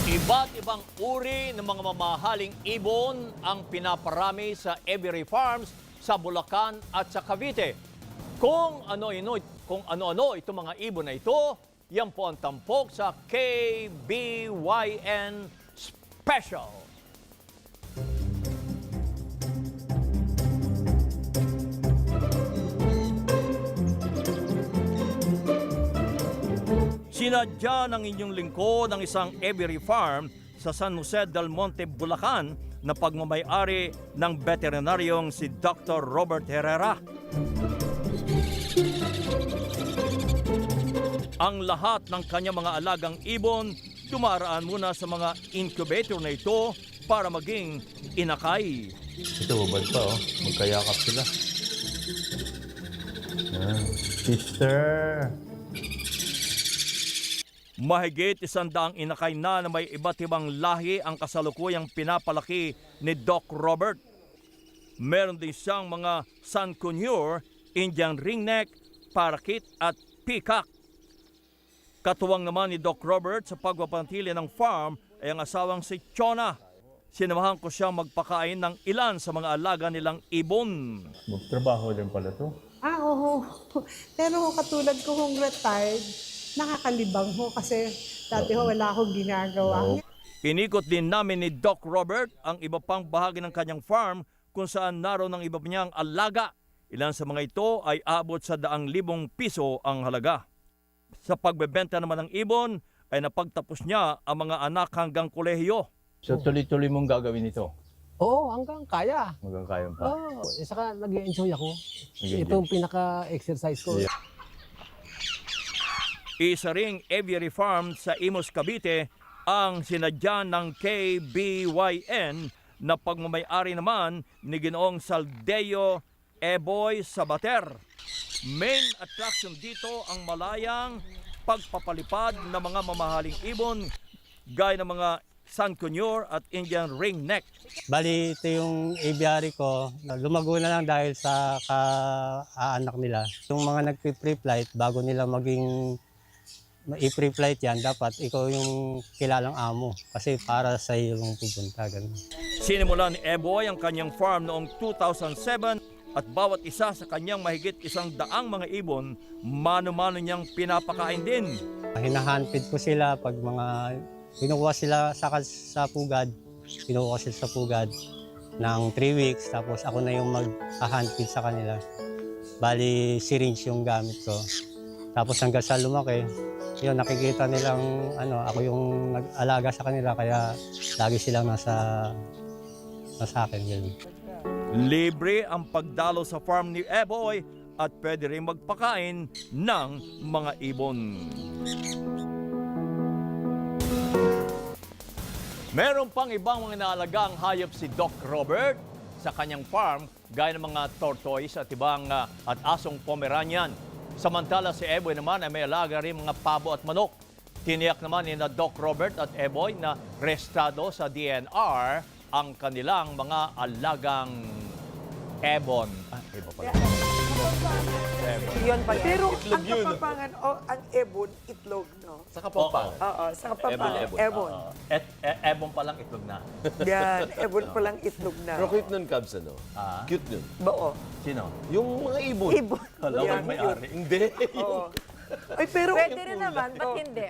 Iba't ibang uri ng mga mamahaling ibon ang pinaparami sa Every Farms sa Bulacan at sa Cavite. Kung ano-ano itong mga ibon na ito, yan po ang tampok sa KBYN Special. Sinadya ng inyong lingkod ang isang Every Farm sa San Jose del Monte, Bulacan na pagmamay-ari ng veterinaryong si Dr. Robert Herrera. Ang lahat ng kanyang mga alagang ibon dumaraan muna sa mga incubator na ito para maging inakay. Ito, babad pa, oh. Magkayakap sila. Sister! Mahigit 100 inakay na may iba't ibang lahi ang kasalukuyang pinapalaki ni Doc Robert. Meron din siyang mga Sun Conure, Indian Ringneck, Parakeet at Peacock. Katuwang naman ni Doc Robert sa pagpapantili ng farm ay ang asawang si Chona. Sinamahan ko siyang magpakain ng ilan sa mga alaga nilang ibon. Magtrabaho din pala to. Oo. Pero katulad ko kung retired, nakakalibang ho kasi dati ho wala akong ginagawa. Inikot din namin ni Doc Robert ang iba pang bahagi ng kanyang farm kung saan naroon ang iba niyang alaga. Ilan sa mga ito ay abot sa 100,000 piso ang halaga. Sa pagbebenta naman ng ibon ay napagtapos niya ang mga anak hanggang kolehiyo. So tuloy-tuloy mong gagawin ito? Oo, hanggang kaya. Hanggang kaya pa? Oo, saka nag-enjoy ako. Nag-enjoy. Ito yung pinaka-exercise ko. Yeah. Isa ring Every Farm sa Imus, Cavite ang sinadya ng KBYN na pagmamay-ari naman ni Ginoong Saldeo Eboy Sabater. Main attraction dito ang malayang pagpapalipad ng mga mamahaling ibon gaya ng mga Sun Conure at Indian Ringneck. Bali, ito yung aviary ko. Lumago na lang dahil sa kaanak nila. Yung mga nagpi-pre-flight, bago nila maging i-pre-flight yan, dapat ikaw yung kilalang amo. Kasi para sa iyo yung pupunta. Ganun. Sinimula ni Eboy ang kanyang farm noong 2007 at bawat isa sa kanyang mahigit 100 mga ibon, mano-mano niyang pinapakain din. Hinahandpid ko sila pag mga kinukuha sila sa pugad. Kinukuha sila sa pugad ng 3 weeks. Tapos ako na yung mag-handpid sa kanila. Bali, syringe yung gamit ko. Tapos hanggang sa lumaki, yun, nakikita nilang ako yung nag-alaga sa kanila. Kaya lagi silang nasa akin. Yun. Libre ang pagdalo sa farm ni Eboy at pwede rin magpakain ng mga ibon. Meron pang ibang mga naalagang hayop si Doc Robert sa kanyang farm gaya ng mga tortoise at ibang at asong Pomeranian. Samantala si Eboy naman ay may alaga rin mga pabo at manok. Tiniyak naman ni na Doc Robert at Eboy na restado sa DNR ang kanilang mga alagang ebon. Iba pala. Yun pala. Pero Itlog ang yun. Kapampangan, ang ebon, itlog, no? Sa Kapampangan? Oo, sa Kapampangan, ebon. Ebon palang itlog na. Yan, ebon palang itlog na. Pero cute nun, Cubs, ano? Cute nun. Bao. Sino? Yung mga ibon. Ibon. Alam Yan, may yun. ari. Hindi. Oo. Ay, pero... Pwede rin naman, ba't hindi?